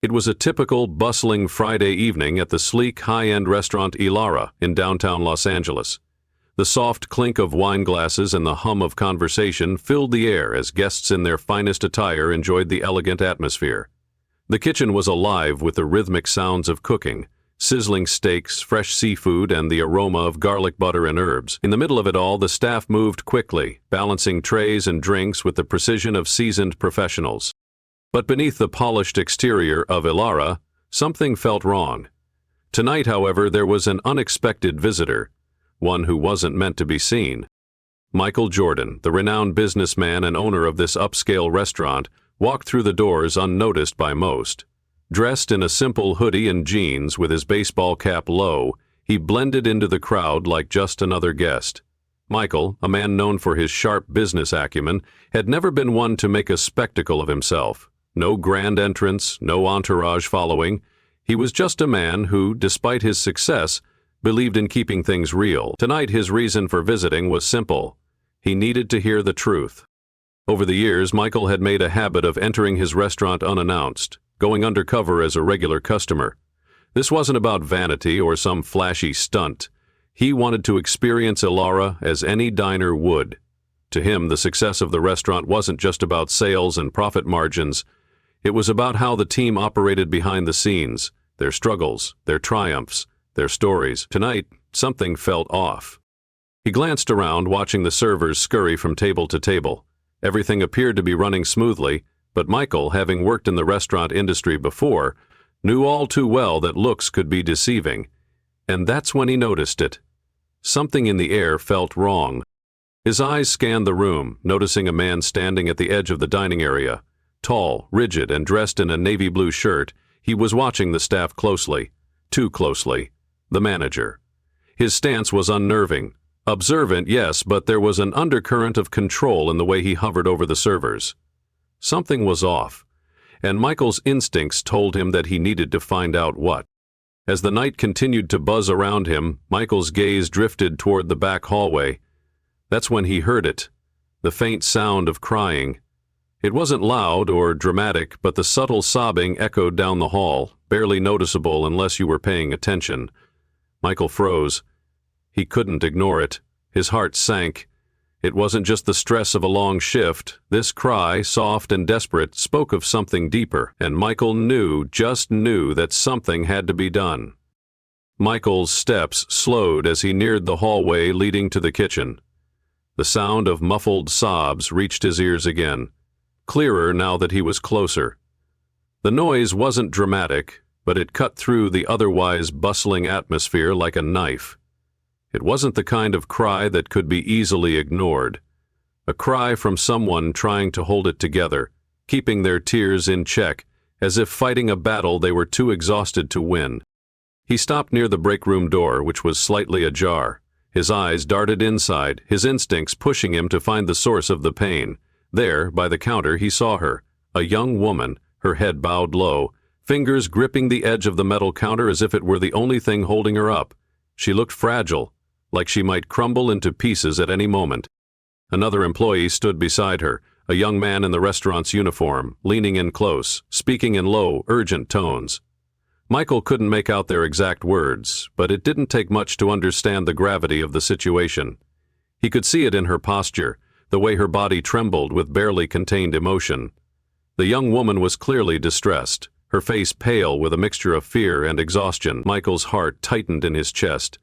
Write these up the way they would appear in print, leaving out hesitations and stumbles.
It was a typical, bustling Friday evening at the sleek, high-end restaurant Elara in downtown Los Angeles. The soft clink of wine glasses and the hum of conversation filled the air as guests in their finest attire enjoyed the elegant atmosphere. The kitchen was alive with the rhythmic sounds of cooking, sizzling steaks, fresh seafood, and the aroma of garlic butter and herbs. In the middle of it all, the staff moved quickly, balancing trays and drinks with the precision of seasoned professionals. But beneath the polished exterior of Elara, something felt wrong. Tonight, however, there was an unexpected visitor, one who wasn't meant to be seen. Michael Jordan, the renowned businessman and owner of this upscale restaurant, walked through the doors unnoticed by most. Dressed in a simple hoodie and jeans with his baseball cap low, he blended into the crowd like just another guest. Michael, a man known for his sharp business acumen, had never been one to make a spectacle of himself. No grand entrance, no entourage following. He was just a man who, despite his success, believed in keeping things real. Tonight, his reason for visiting was simple. He needed to hear the truth. Over the years, Michael had made a habit of entering his restaurant unannounced, going undercover as a regular customer. This wasn't about vanity or some flashy stunt. He wanted to experience Elara as any diner would. To him, the success of the restaurant wasn't just about sales and profit margins. It was about how the team operated behind the scenes, their struggles, their triumphs, their stories. Tonight, something felt off. He glanced around, watching the servers scurry from table to table. Everything appeared to be running smoothly, but Michael, having worked in the restaurant industry before, knew all too well that looks could be deceiving. And that's when he noticed it. Something in the air felt wrong. His eyes scanned the room, noticing a man standing at the edge of the dining area. Tall, rigid, and dressed in a navy blue shirt, he was watching the staff closely. Too closely. The manager. His stance was unnerving. Observant, yes, but there was an undercurrent of control in the way he hovered over the servers. Something was off, and Michael's instincts told him that he needed to find out what. As the night continued to buzz around him, Michael's gaze drifted toward the back hallway. That's when he heard it, the faint sound of crying. It wasn't loud or dramatic, but the subtle sobbing echoed down the hall, barely noticeable unless you were paying attention. Michael froze. He couldn't ignore it. His heart sank. It wasn't just the stress of a long shift. This cry, soft and desperate, spoke of something deeper, and Michael just knew that something had to be done. Michael's steps slowed as he neared the hallway leading to the kitchen. The sound of muffled sobs reached his ears again, clearer now that he was closer. The noise wasn't dramatic, but it cut through the otherwise bustling atmosphere like a knife. It wasn't the kind of cry that could be easily ignored. A cry from someone trying to hold it together, keeping their tears in check, as if fighting a battle they were too exhausted to win. He stopped near the breakroom door, which was slightly ajar. His eyes darted inside, his instincts pushing him to find the source of the pain. There, by the counter, he saw her, a young woman, her head bowed low, fingers gripping the edge of the metal counter as if it were the only thing holding her up. She looked fragile, like she might crumble into pieces at any moment. Another employee stood beside her, a young man in the restaurant's uniform, leaning in close, speaking in low, urgent tones. Michael couldn't make out their exact words, but it didn't take much to understand the gravity of the situation. He could see it in her posture, the way her body trembled with barely contained emotion. The young woman was clearly distressed, her face pale with a mixture of fear and exhaustion. Michael's heart tightened in his chest.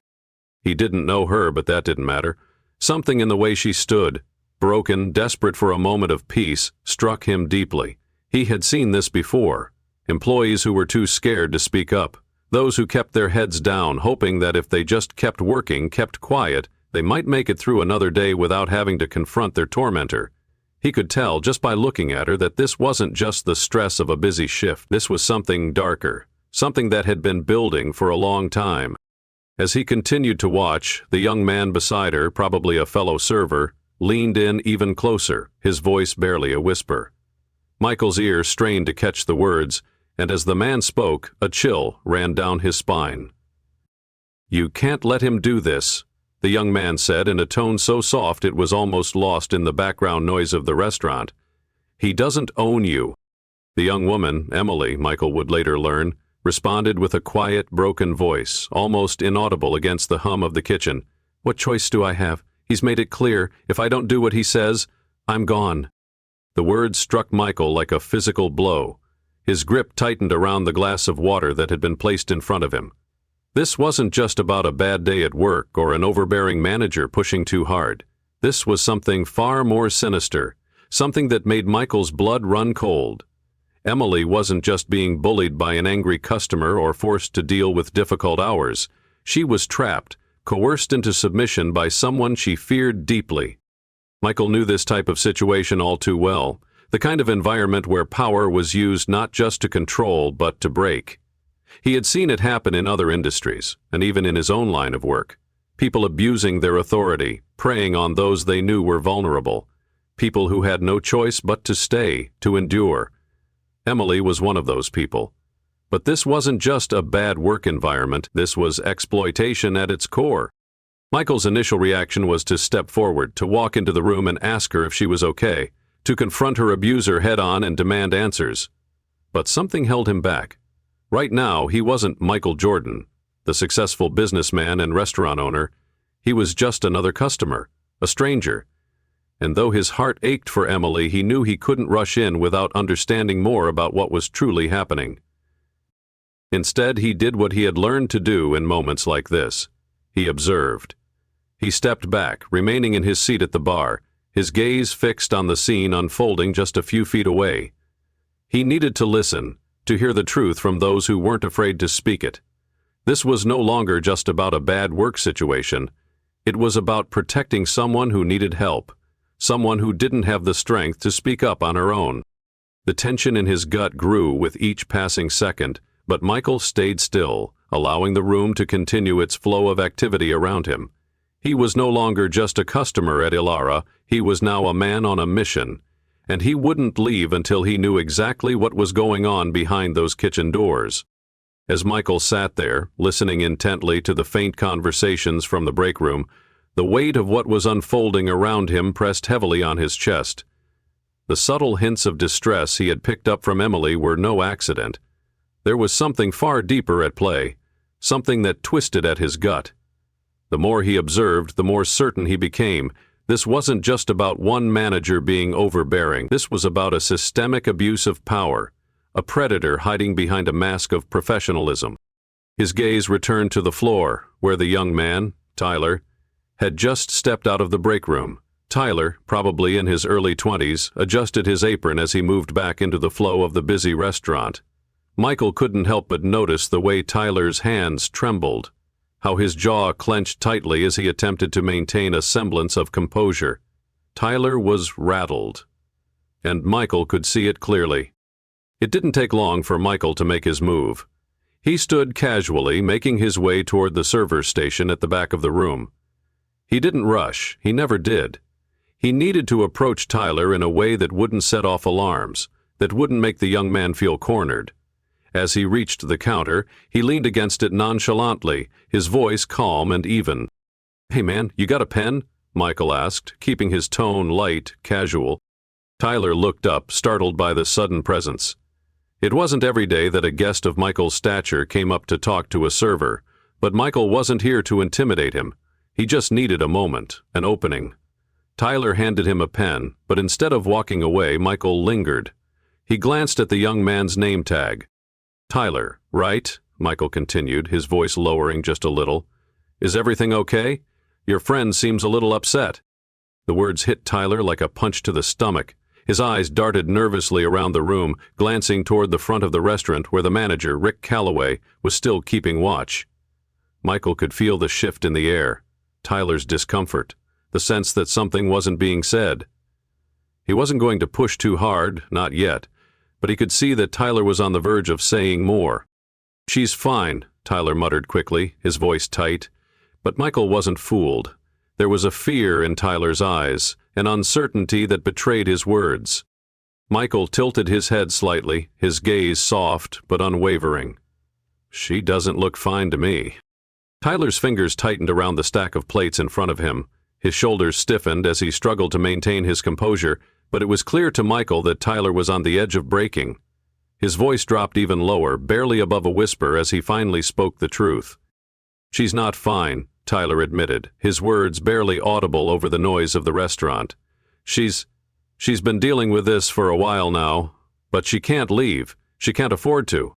He didn't know her, but that didn't matter. Something in the way she stood, broken, desperate for a moment of peace, struck him deeply. He had seen this before. Employees who were too scared to speak up. Those who kept their heads down, hoping that if they just kept working, kept quiet, they might make it through another day without having to confront their tormentor. He could tell just by looking at her that this wasn't just the stress of a busy shift. This was something darker, something that had been building for a long time. As he continued to watch, the young man beside her, probably a fellow server, leaned in even closer, his voice barely a whisper. Michael's ear strained to catch the words, and as the man spoke, a chill ran down his spine. "You can't let him do this," the young man said in a tone so soft it was almost lost in the background noise of the restaurant. "He doesn't own you." The young woman, Emily, Michael would later learn, responded with a quiet, broken voice, almost inaudible against the hum of the kitchen. "What choice do I have? He's made it clear, if I don't do what he says, I'm gone." The words struck Michael like a physical blow. His grip tightened around the glass of water that had been placed in front of him. This wasn't just about a bad day at work or an overbearing manager pushing too hard. This was something far more sinister, something that made Michael's blood run cold. Emily wasn't just being bullied by an angry customer or forced to deal with difficult hours. She was trapped, coerced into submission by someone she feared deeply. Michael knew this type of situation all too well, the kind of environment where power was used not just to control but to break. He had seen it happen in other industries, and even in his own line of work. People abusing their authority, preying on those they knew were vulnerable. People who had no choice but to stay, to endure. Emily was one of those people. But this wasn't just a bad work environment, this was exploitation at its core. Michael's initial reaction was to step forward, to walk into the room and ask her if she was okay, to confront her abuser head-on and demand answers. But something held him back. Right now, he wasn't Michael Jordan, the successful businessman and restaurant owner. He was just another customer, a stranger. And though his heart ached for Emily, he knew he couldn't rush in without understanding more about what was truly happening. Instead, he did what he had learned to do in moments like this. He observed. He stepped back, remaining in his seat at the bar, his gaze fixed on the scene unfolding just a few feet away. He needed to listen, to hear the truth from those who weren't afraid to speak it. This was no longer just about a bad work situation. It was about protecting someone who needed help, someone who didn't have the strength to speak up on her own. The tension in his gut grew with each passing second, but Michael stayed still, allowing the room to continue its flow of activity around him. He was no longer just a customer at Ilara, he was now a man on a mission, and he wouldn't leave until he knew exactly what was going on behind those kitchen doors. As Michael sat there, listening intently to the faint conversations from the break room, the weight of what was unfolding around him pressed heavily on his chest. The subtle hints of distress he had picked up from Emily were no accident. There was something far deeper at play, something that twisted at his gut. The more he observed, the more certain he became. This wasn't just about one manager being overbearing. This was about a systemic abuse of power, a predator hiding behind a mask of professionalism. His gaze returned to the floor, where the young man, Tyler, had just stepped out of the break room. Tyler, probably in his early 20s, adjusted his apron as he moved back into the flow of the busy restaurant. Michael couldn't help but notice the way Tyler's hands trembled, how his jaw clenched tightly as he attempted to maintain a semblance of composure. Tyler was rattled, and Michael could see it clearly. It didn't take long for Michael to make his move. He stood casually, making his way toward the server's station at the back of the room. He didn't rush, he never did. He needed to approach Tyler in a way that wouldn't set off alarms, that wouldn't make the young man feel cornered. As he reached the counter, he leaned against it nonchalantly, his voice calm and even. "Hey man, you got a pen?" Michael asked, keeping his tone light, casual. Tyler looked up, startled by the sudden presence. It wasn't every day that a guest of Michael's stature came up to talk to a server, but Michael wasn't here to intimidate him. He just needed a moment, an opening. Tyler handed him a pen, but instead of walking away, Michael lingered. He glanced at the young man's name tag. "Tyler, right?" Michael continued, his voice lowering just a little. "Is everything okay? Your friend seems a little upset." The words hit Tyler like a punch to the stomach. His eyes darted nervously around the room, glancing toward the front of the restaurant where the manager, Rick Calloway, was still keeping watch. Michael could feel the shift in the air, Tyler's discomfort, the sense that something wasn't being said. He wasn't going to push too hard, not yet, but he could see that Tyler was on the verge of saying more. "She's fine," Tyler muttered quickly, his voice tight. But Michael wasn't fooled. There was a fear in Tyler's eyes, an uncertainty that betrayed his words. Michael tilted his head slightly, his gaze soft but unwavering. "She doesn't look fine to me." Tyler's fingers tightened around the stack of plates in front of him. His shoulders stiffened as he struggled to maintain his composure, but it was clear to Michael that Tyler was on the edge of breaking. His voice dropped even lower, barely above a whisper as he finally spoke the truth. "She's not fine," Tyler admitted, his words barely audible over the noise of the restaurant. She's been dealing with this for a while now, but she can't leave. She can't afford to."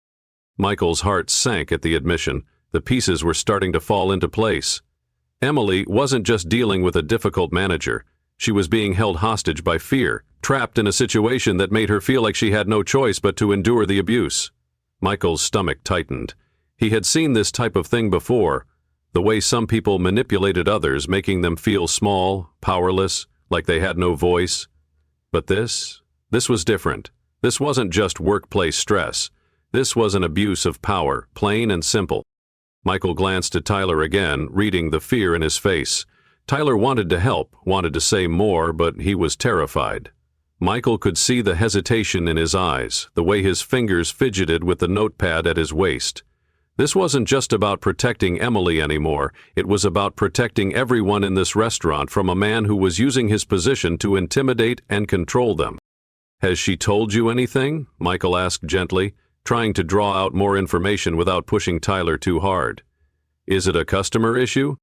Michael's heart sank at the admission. The pieces were starting to fall into place. Emily wasn't just dealing with a difficult manager. She was being held hostage by fear, trapped in a situation that made her feel like she had no choice but to endure the abuse. Michael's stomach tightened. He had seen this type of thing before, the way some people manipulated others, making them feel small, powerless, like they had no voice. But this was different. This wasn't just workplace stress. This was an abuse of power, plain and simple. Michael glanced at Tyler again, reading the fear in his face. Tyler wanted to help, wanted to say more, but he was terrified. Michael could see the hesitation in his eyes, the way his fingers fidgeted with the notepad at his waist. This wasn't just about protecting Emily anymore. It was about protecting everyone in this restaurant from a man who was using his position to intimidate and control them. "Has she told you anything?" Michael asked gently, trying to draw out more information without pushing Tyler too hard. "Is it a customer issue?"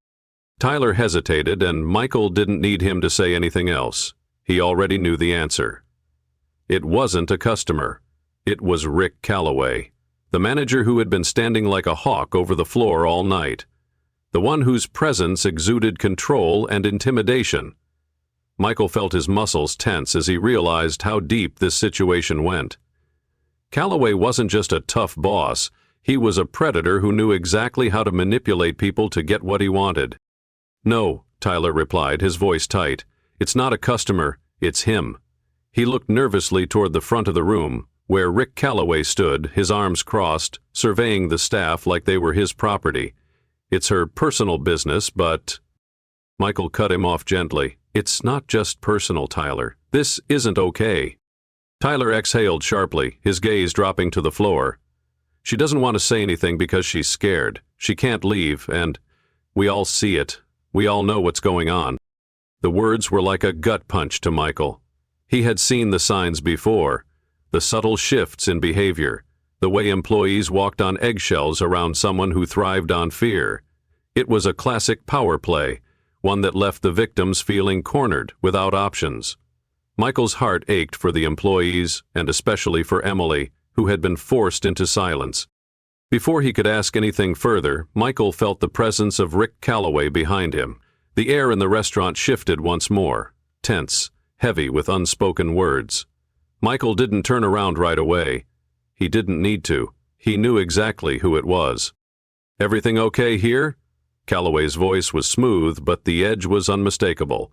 Tyler hesitated, and Michael didn't need him to say anything else. He already knew the answer. It wasn't a customer. It was Rick Calloway, the manager who had been standing like a hawk over the floor all night, the one whose presence exuded control and intimidation. Michael felt his muscles tense as he realized how deep this situation went. Calloway wasn't just a tough boss. He was a predator who knew exactly how to manipulate people to get what he wanted. "No," Tyler replied, his voice tight. "It's not a customer, it's him." He looked nervously toward the front of the room, where Rick Calloway stood, his arms crossed, surveying the staff like they were his property. "It's her personal business, but—" Michael cut him off gently. "It's not just personal, Tyler. This isn't okay." Tyler exhaled sharply, his gaze dropping to the floor. "She doesn't want to say anything because she's scared. She can't leave, and we all see it. We all know what's going on." The words were like a gut punch to Michael. He had seen the signs before, the subtle shifts in behavior, the way employees walked on eggshells around someone who thrived on fear. It was a classic power play, one that left the victims feeling cornered, without options. Michael's heart ached for the employees, and especially for Emily, who had been forced into silence. Before he could ask anything further, Michael felt the presence of Rick Calloway behind him. The air in the restaurant shifted once more, tense, heavy with unspoken words. Michael didn't turn around right away. He didn't need to. He knew exactly who it was. "Everything okay here?" Calloway's voice was smooth, but the edge was unmistakable.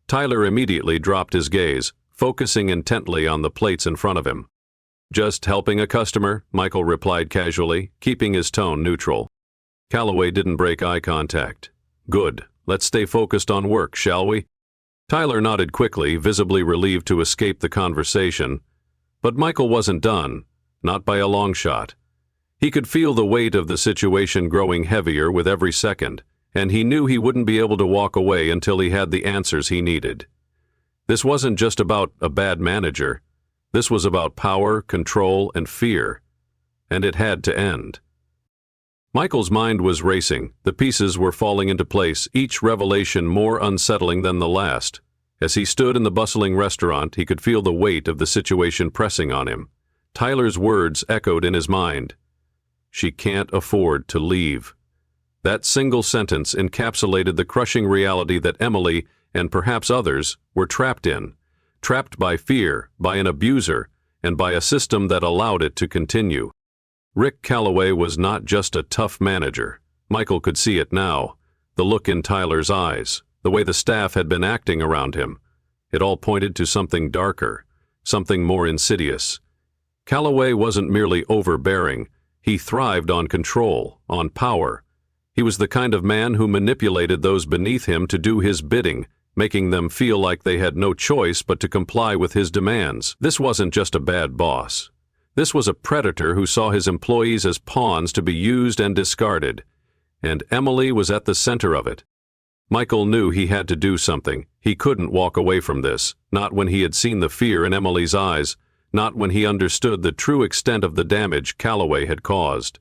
Tyler immediately dropped his gaze, focusing intently on the plates in front of him. "Just helping a customer," Michael replied casually, keeping his tone neutral. Calloway didn't break eye contact. "Good. Let's stay focused on work, shall we?" Tyler nodded quickly, visibly relieved to escape the conversation. But Michael wasn't done, not by a long shot. He could feel the weight of the situation growing heavier with every second, and he knew he wouldn't be able to walk away until he had the answers he needed. This wasn't just about a bad manager. This was about power, control, and fear. And it had to end. Michael's mind was racing. The pieces were falling into place, each revelation more unsettling than the last. As he stood in the bustling restaurant, he could feel the weight of the situation pressing on him. Tyler's words echoed in his mind. "She can't afford to leave." That single sentence encapsulated the crushing reality that Emily, and perhaps others, were trapped in. Trapped by fear, by an abuser, and by a system that allowed it to continue. Rick Calloway was not just a tough manager. Michael could see it now. The look in Tyler's eyes, the way the staff had been acting around him. It all pointed to something darker, something more insidious. Calloway wasn't merely overbearing. He thrived on control, on power. He was the kind of man who manipulated those beneath him to do his bidding, making them feel like they had no choice but to comply with his demands. This wasn't just a bad boss. This was a predator who saw his employees as pawns to be used and discarded. And Emily was at the center of it. Michael knew he had to do something. He couldn't walk away from this, not when he had seen the fear in Emily's eyes, not when he understood the true extent of the damage Calloway had caused.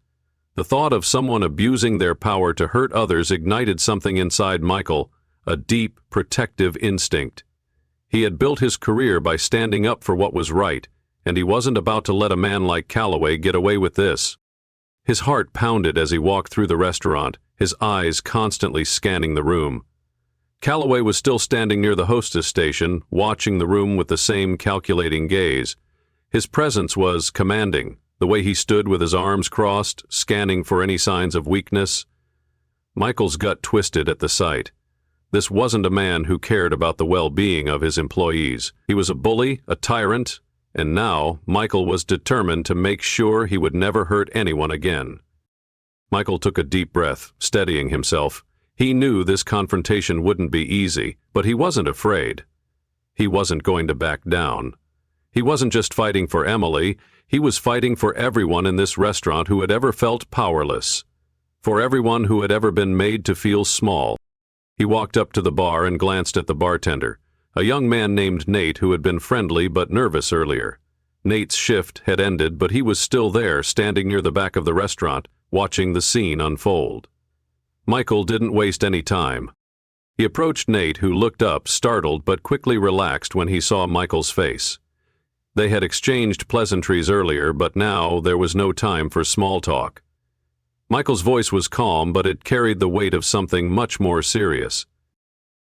The thought of someone abusing their power to hurt others ignited something inside Michael, a deep, protective instinct. He had built his career by standing up for what was right, and he wasn't about to let a man like Calloway get away with this. His heart pounded as he walked through the restaurant, his eyes constantly scanning the room. Calloway was still standing near the hostess station, watching the room with the same calculating gaze. His presence was commanding, the way he stood with his arms crossed, scanning for any signs of weakness. Michael's gut twisted at the sight. This wasn't a man who cared about the well-being of his employees. He was a bully, a tyrant, and now Michael was determined to make sure he would never hurt anyone again. Michael took a deep breath, steadying himself. He knew this confrontation wouldn't be easy, but he wasn't afraid. He wasn't going to back down. He wasn't just fighting for Emily, he was fighting for everyone in this restaurant who had ever felt powerless, for everyone who had ever been made to feel small. He walked up to the bar and glanced at the bartender, a young man named Nate who had been friendly but nervous earlier. Nate's shift had ended, but he was still there, standing near the back of the restaurant, watching the scene unfold. Michael didn't waste any time. He approached Nate, who looked up, startled but quickly relaxed when he saw Michael's face. They had exchanged pleasantries earlier, but now there was no time for small talk. Michael's voice was calm, but it carried the weight of something much more serious.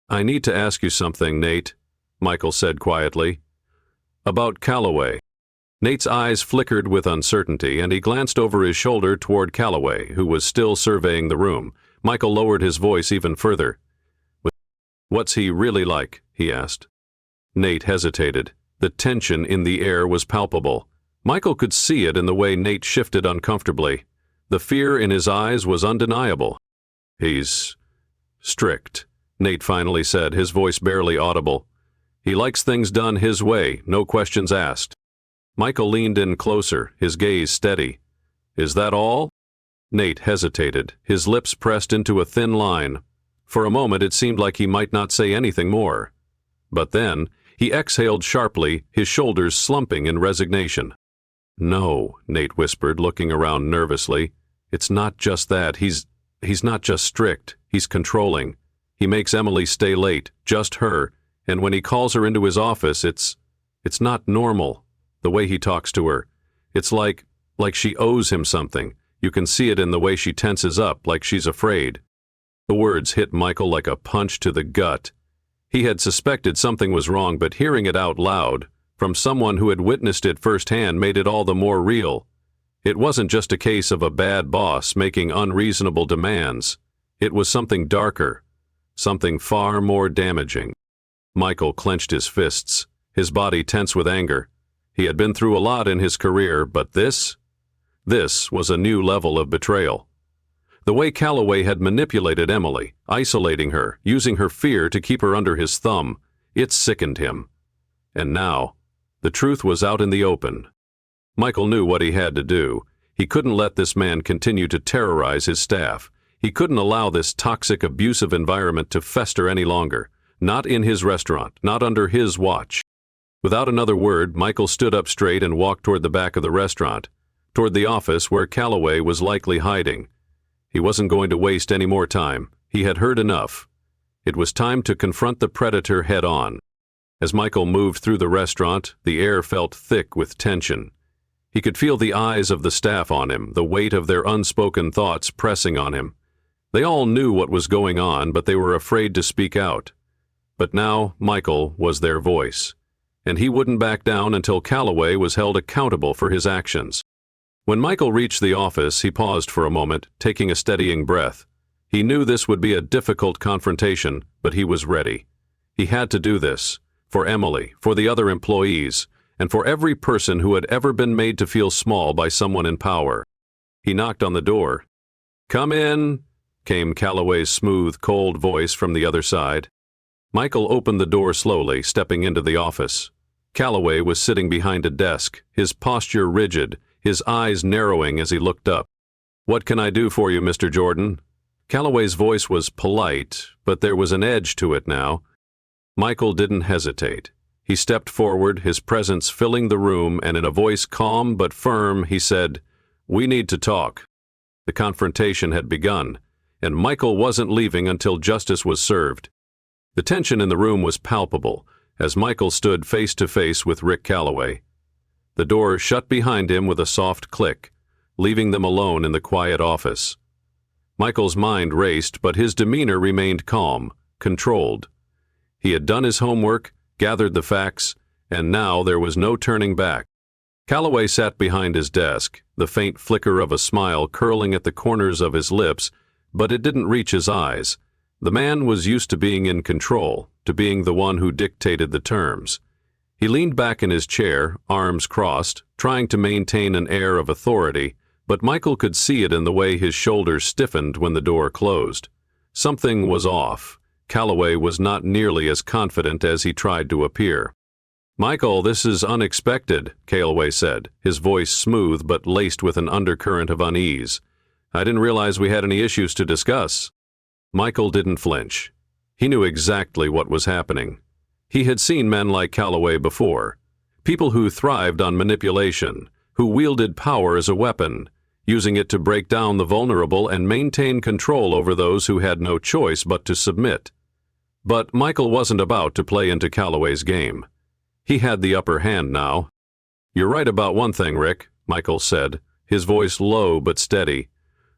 "I need to ask you something, Nate," Michael said quietly. "About Calloway." Nate's eyes flickered with uncertainty, and he glanced over his shoulder toward Calloway, who was still surveying the room. Michael lowered his voice even further. "What's he really like?" he asked. Nate hesitated. The tension in the air was palpable. Michael could see it in the way Nate shifted uncomfortably. The fear in his eyes was undeniable. "He's strict," Nate finally said, his voice barely audible. "He likes things done his way, no questions asked." Michael leaned in closer, his gaze steady. "Is that all?" Nate hesitated, his lips pressed into a thin line. For a moment it seemed like he might not say anything more. But then, he exhaled sharply, his shoulders slumping in resignation. "No," Nate whispered, looking around nervously. "It's not just that. He's not just strict. He's controlling. He makes Emily stay late, just her, and when he calls her into his office, it's not normal, the way he talks to her. It's like she owes him something. You can see it in the way she tenses up, like she's afraid." The words hit Michael like a punch to the gut. He had suspected something was wrong, but hearing it out loud, from someone who had witnessed it firsthand, made it all the more real. It wasn't just a case of a bad boss making unreasonable demands. It was something darker, something far more damaging. Michael clenched his fists, his body tense with anger. He had been through a lot in his career, but this was a new level of betrayal. The way Calloway had manipulated Emily, isolating her, using her fear to keep her under his thumb, it sickened him. And now, the truth was out in the open. Michael knew what he had to do. He couldn't let this man continue to terrorize his staff. He couldn't allow this toxic, abusive environment to fester any longer. Not in his restaurant, not under his watch. Without another word, Michael stood up straight and walked toward the back of the restaurant, toward the office where Calloway was likely hiding. He wasn't going to waste any more time. He had heard enough. It was time to confront the predator head-on. As Michael moved through the restaurant, the air felt thick with tension. He could feel the eyes of the staff on him, the weight of their unspoken thoughts pressing on him. They all knew what was going on, but they were afraid to speak out. But now Michael was their voice, and he wouldn't back down until Calloway was held accountable for his actions. When Michael reached the office, he paused for a moment, taking a steadying breath. He knew this would be a difficult confrontation, but he was ready. He had to do this, for Emily, for the other employees, and for every person who had ever been made to feel small by someone in power. He knocked on the door. "Come in," came Calloway's smooth, cold voice from the other side. Michael opened the door slowly, stepping into the office. Calloway was sitting behind a desk, his posture rigid, his eyes narrowing as he looked up. "What can I do for you, Mr. Jordan?" Calloway's voice was polite, but there was an edge to it now. Michael didn't hesitate. He stepped forward, his presence filling the room, and in a voice calm but firm, he said, "We need to talk." The confrontation had begun, and Michael wasn't leaving until justice was served. The tension in the room was palpable as Michael stood face to face with Rick Calloway. The door shut behind him with a soft click, leaving them alone in the quiet office. Michael's mind raced, but his demeanor remained calm, controlled. He had done his homework, gathered the facts, and now there was no turning back. Calloway sat behind his desk, the faint flicker of a smile curling at the corners of his lips, but it didn't reach his eyes. The man was used to being in control, to being the one who dictated the terms. He leaned back in his chair, arms crossed, trying to maintain an air of authority, but Michael could see it in the way his shoulders stiffened when the door closed. Something was off. Calloway was not nearly as confident as he tried to appear. "Michael, this is unexpected," Calloway said, his voice smooth but laced with an undercurrent of unease. "I didn't realize we had any issues to discuss." Michael didn't flinch. He knew exactly what was happening. He had seen men like Calloway before, people who thrived on manipulation, who wielded power as a weapon, using it to break down the vulnerable and maintain control over those who had no choice but to submit. But Michael wasn't about to play into Calloway's game. He had the upper hand now. "You're right about one thing, Rick," Michael said, his voice low but steady.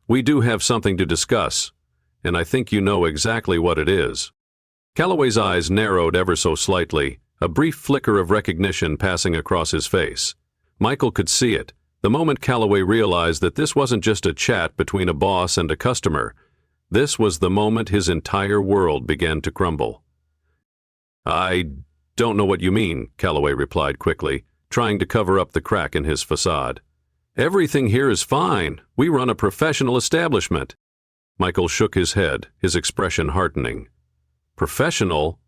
"We do have something to discuss, and I think you know exactly what it is." Calloway's eyes narrowed ever so slightly, a brief flicker of recognition passing across his face. Michael could see it, the moment Calloway realized that this wasn't just a chat between a boss and a customer. This was the moment his entire world began to crumble. "I don't know what you mean," Calloway replied quickly, trying to cover up the crack in his facade. "Everything here is fine. We run a professional establishment." Michael shook his head, his expression heartening. "Professional?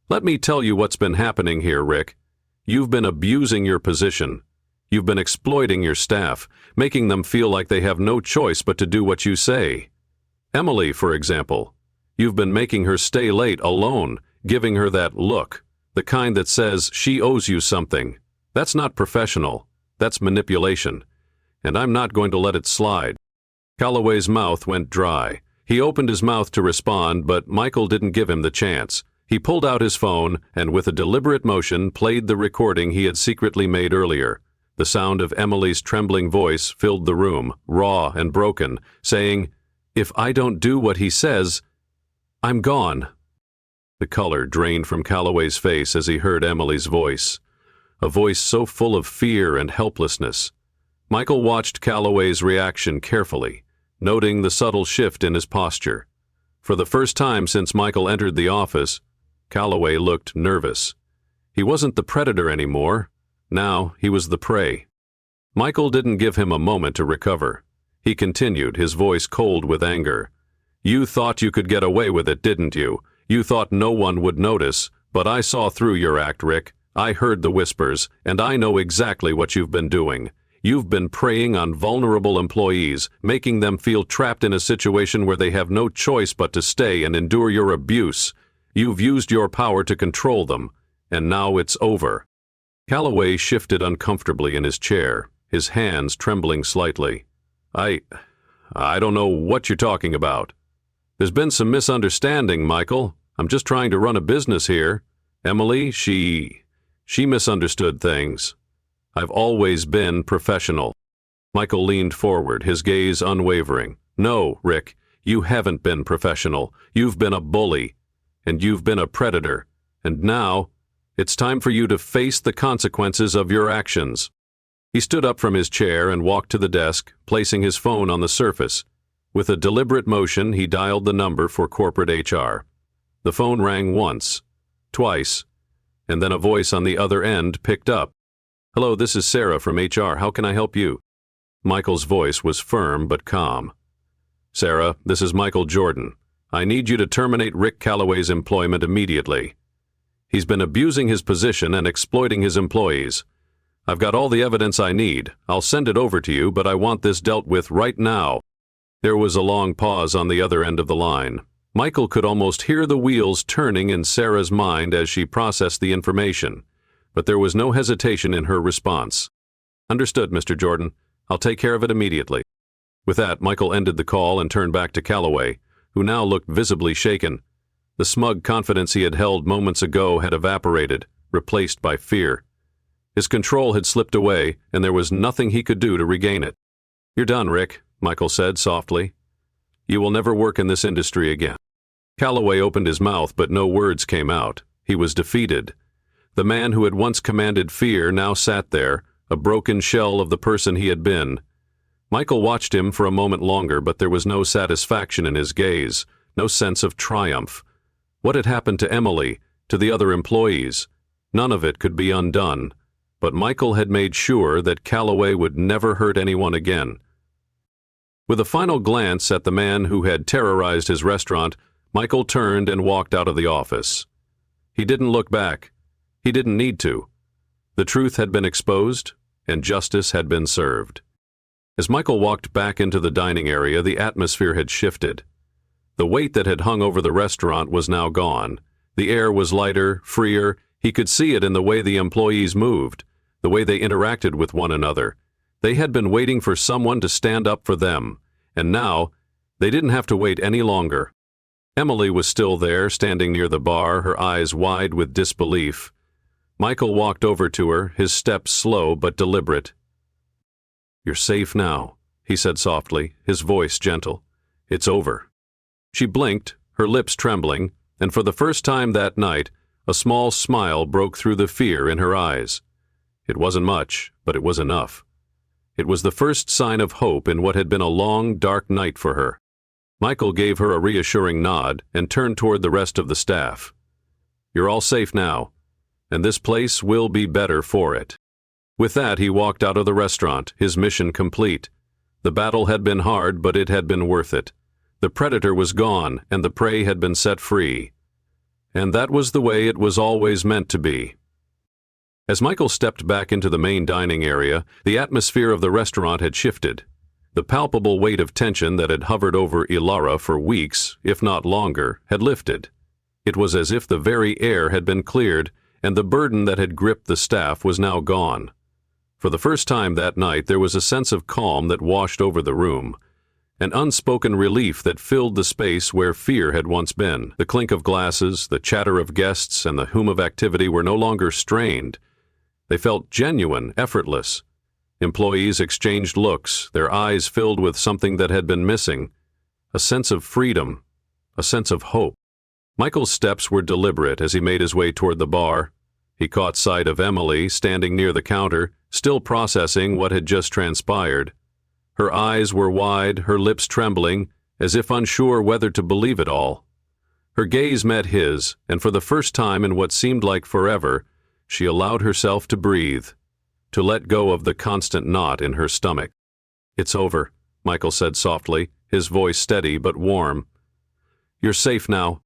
Let me tell you what's been happening here, Rick. You've been abusing your position. You've been exploiting your staff, making them feel like they have no choice but to do what you say. Emily, for example. You've been making her stay late alone, giving her that look, the kind that says she owes you something. That's not professional. That's manipulation. And I'm not going to let it slide." Calloway's mouth went dry. He opened his mouth to respond, but Michael didn't give him the chance. He pulled out his phone and with a deliberate motion played the recording he had secretly made earlier. The sound of Emily's trembling voice filled the room, raw and broken, saying, "If I don't do what he says, I'm gone." The color drained from Calloway's face as he heard Emily's voice, a voice so full of fear and helplessness. Michael watched Calloway's reaction carefully, noting the subtle shift in his posture. For the first time since Michael entered the office, Calloway looked nervous. He wasn't the predator anymore. Now he was the prey. Michael didn't give him a moment to recover. He continued, his voice cold with anger. "You thought you could get away with it, didn't you? You thought no one would notice, but I saw through your act, Rick. I heard the whispers, and I know exactly what you've been doing. You've been preying on vulnerable employees, making them feel trapped in a situation where they have no choice but to stay and endure your abuse. You've used your power to control them, and now it's over." Calloway shifted uncomfortably in his chair, his hands trembling slightly. I don't know what you're talking about. There's been some misunderstanding, Michael. I'm just trying to run a business here. Emily, she misunderstood things. I've always been professional." Michael leaned forward, his gaze unwavering. "No, Rick, you haven't been professional. You've been a bully, and you've been a predator, and now it's time for you to face the consequences of your actions." He stood up from his chair and walked to the desk, placing his phone on the surface. With a deliberate motion, he dialed the number for corporate HR. The phone rang once, twice, and then a voice on the other end picked up. "Hello, this is Sarah from HR. How can I help you?" Michael's voice was firm but calm. "Sarah, this is Michael Jordan. I need you to terminate Rick Calloway's employment immediately. He's been abusing his position and exploiting his employees. I've got all the evidence I need. I'll send it over to you, but I want this dealt with right now." There was a long pause on the other end of the line. Michael could almost hear the wheels turning in Sarah's mind as she processed the information. but there was no hesitation in her response. "Understood, Mr. Jordan. I'll take care of it immediately." With that, Michael ended the call and turned back to Calloway, who now looked visibly shaken. The smug confidence he had held moments ago had evaporated, replaced by fear. His control had slipped away, and there was nothing he could do to regain it. "You're done, Rick," Michael said softly. "You will never work in this industry again." Calloway opened his mouth, but no words came out. He was defeated. The man who had once commanded fear now sat there, a broken shell of the person he had been. Michael watched him for a moment longer, but there was no satisfaction in his gaze, no sense of triumph. What had happened to Emily, to the other employees? None of it could be undone, but Michael had made sure that Calloway would never hurt anyone again. With a final glance at the man who had terrorized his restaurant, Michael turned and walked out of the office. He didn't look back. He didn't need to. The truth had been exposed, and justice had been served. As Michael walked back into the dining area, the atmosphere had shifted. The weight that had hung over the restaurant was now gone. The air was lighter, freer. He could see it in the way the employees moved, the way they interacted with one another. They had been waiting for someone to stand up for them, and now they didn't have to wait any longer. Emily was still there, standing near the bar, her eyes wide with disbelief. Michael walked over to her, his steps slow but deliberate. "You're safe now," he said softly, his voice gentle. "It's over." She blinked, her lips trembling, and for the first time that night, a small smile broke through the fear in her eyes. It wasn't much, but it was enough. It was the first sign of hope in what had been a long, dark night for her. Michael gave her a reassuring nod and turned toward the rest of the staff. "You're all safe now, and this place will be better for it." With that, he walked out of the restaurant, his mission complete. The battle had been hard, but it had been worth it. The predator was gone, and the prey had been set free. And that was the way it was always meant to be. As Michael stepped back into the main dining area, the atmosphere of the restaurant had shifted. The palpable weight of tension that had hovered over Ilara for weeks, if not longer, had lifted. It was as if the very air had been cleared, and the burden that had gripped the staff was now gone. For the first time that night, there was a sense of calm that washed over the room, an unspoken relief that filled the space where fear had once been. The clink of glasses, the chatter of guests, and the hum of activity were no longer strained. They felt genuine, effortless. Employees exchanged looks, their eyes filled with something that had been missing, a sense of freedom, a sense of hope. Michael's steps were deliberate as he made his way toward the bar. He caught sight of Emily standing near the counter, still processing what had just transpired. Her eyes were wide, her lips trembling, as if unsure whether to believe it all. Her gaze met his, and for the first time in what seemed like forever, she allowed herself to breathe, to let go of the constant knot in her stomach. "It's over," Michael said softly, his voice steady but warm. "You're safe now."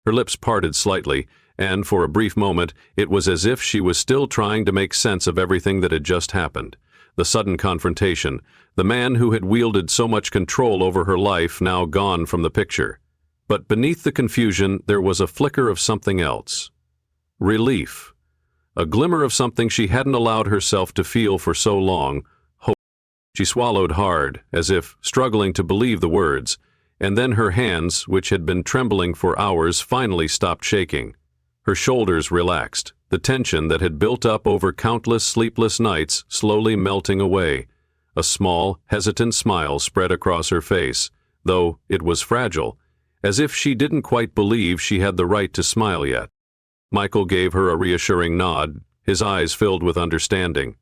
Her lips parted slightly, and for a brief moment, it was as if she was still trying to make sense of everything that had just happened. The sudden confrontation, the man who had wielded so much control over her life now gone from the picture. But beneath the confusion, there was a flicker of something else. Relief. A glimmer of something she hadn't allowed herself to feel for so long, hope. She swallowed hard, as if struggling to believe the words, and then her hands, which had been trembling for hours, finally stopped shaking. Her shoulders relaxed, the tension that had built up over countless sleepless nights slowly melting away. A small, hesitant smile spread across her face, though it was fragile, as if she didn't quite believe she had the right to smile yet. Michael gave her a reassuring nod, his eyes filled with understanding.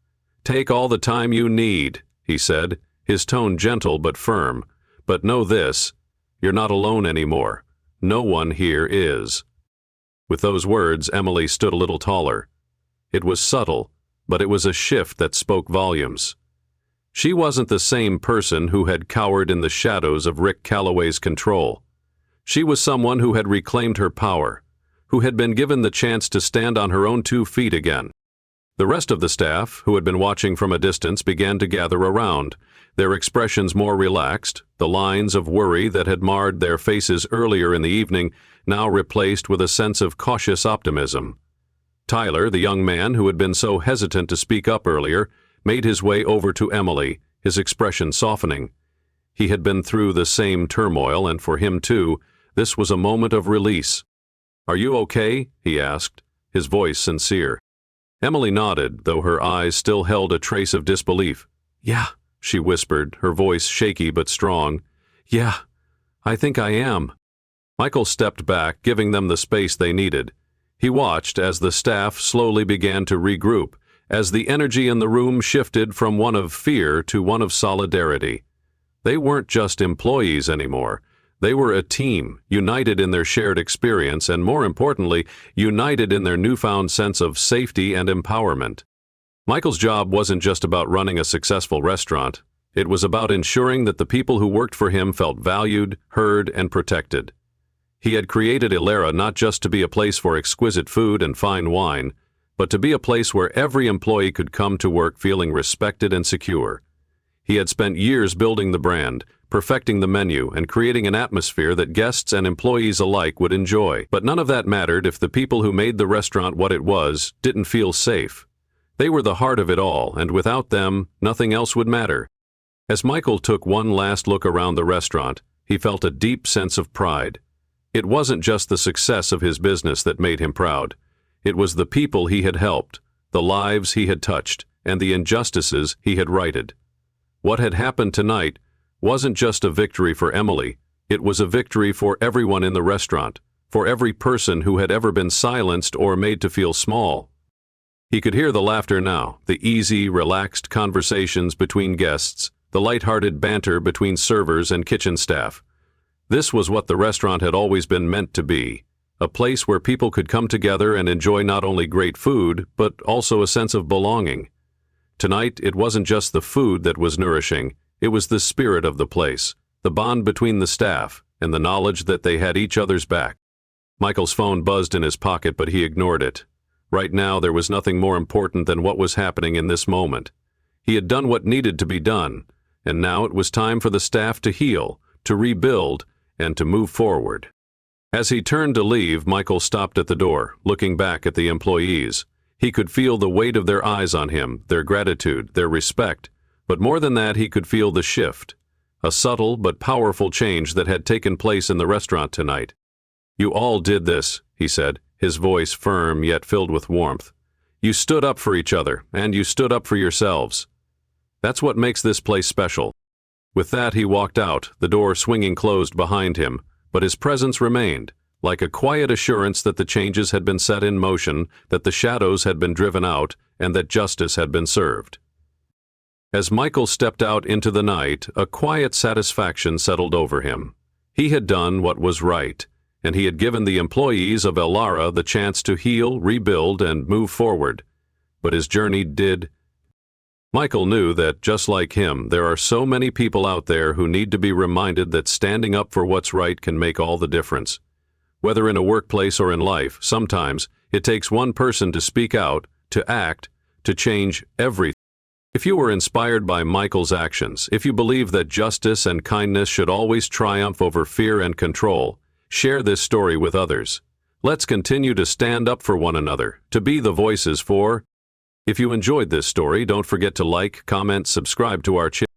"Take all the time you need," he said, his tone gentle but firm. "But know this, you're not alone anymore. No one here is." With those words, Emily stood a little taller. It was subtle, but it was a shift that spoke volumes. She wasn't the same person who had cowered in the shadows of Rick Calloway's control. She was someone who had reclaimed her power, who had been given the chance to stand on her own 2 feet again. The rest of the staff, who had been watching from a distance, began to gather around, their expressions more relaxed, the lines of worry that had marred their faces earlier in the evening now replaced with a sense of cautious optimism. Tyler, the young man who had been so hesitant to speak up earlier, made his way over to Emily, his expression softening. He had been through the same turmoil, and for him too, this was a moment of release. "Are you okay?" he asked, his voice sincere. Emily nodded, though her eyes still held a trace of disbelief. "Yeah," she whispered, her voice shaky but strong. "Yeah, I think I am." Michael stepped back, giving them the space they needed. He watched as the staff slowly began to regroup, as the energy in the room shifted from one of fear to one of solidarity. They weren't just employees anymore. They were a team, united in their shared experience and, more importantly, united in their newfound sense of safety and empowerment. Michael's job wasn't just about running a successful restaurant. It was about ensuring that the people who worked for him felt valued, heard, and protected. He had created Illara not just to be a place for exquisite food and fine wine, but to be a place where every employee could come to work feeling respected and secure. He had spent years building the brand, perfecting the menu, and creating an atmosphere that guests and employees alike would enjoy. But none of that mattered if the people who made the restaurant what it was didn't feel safe. They were the heart of it all, and without them, nothing else would matter. As Michael took one last look around the restaurant, he felt a deep sense of pride. It wasn't just the success of his business that made him proud. It was the people he had helped, the lives he had touched, and the injustices he had righted. What had happened tonight wasn't just a victory for Emily, it was a victory for everyone in the restaurant, for every person who had ever been silenced or made to feel small. He could hear the laughter now, the easy, relaxed conversations between guests, the light-hearted banter between servers and kitchen staff. This was what the restaurant had always been meant to be, a place where people could come together and enjoy not only great food, but also a sense of belonging. Tonight, it wasn't just the food that was nourishing, it was the spirit of the place, the bond between the staff, and the knowledge that they had each other's back. Michael's phone buzzed in his pocket, but he ignored it. Right now, there was nothing more important than what was happening in this moment. He had done what needed to be done, and now it was time for the staff to heal, to rebuild, and to move forward. As he turned to leave, Michael stopped at the door, looking back at the employees. He could feel the weight of their eyes on him, their gratitude, their respect, but more than that, he could feel the shift, a subtle but powerful change that had taken place in the restaurant tonight. "You all did this," he said, his voice firm yet filled with warmth. "You stood up for each other, and you stood up for yourselves. That's what makes this place special." With that, he walked out, the door swinging closed behind him, but his presence remained, like a quiet assurance that the changes had been set in motion, that the shadows had been driven out, and that justice had been served. As Michael stepped out into the night, a quiet satisfaction settled over him. He had done what was right, and he had given the employees of Illara the chance to heal, rebuild, and move forward. But his journey did. Michael knew that, just like him, there are so many people out there who need to be reminded that standing up for what's right can make all the difference. Whether in a workplace or in life, sometimes it takes one person to speak out, to act, to change everything. If you were inspired by Michael's actions, if you believe that justice and kindness should always triumph over fear and control, share this story with others. Let's continue to stand up for one another, to be the voices for. If you enjoyed this story, don't forget to like, comment, subscribe to our channel.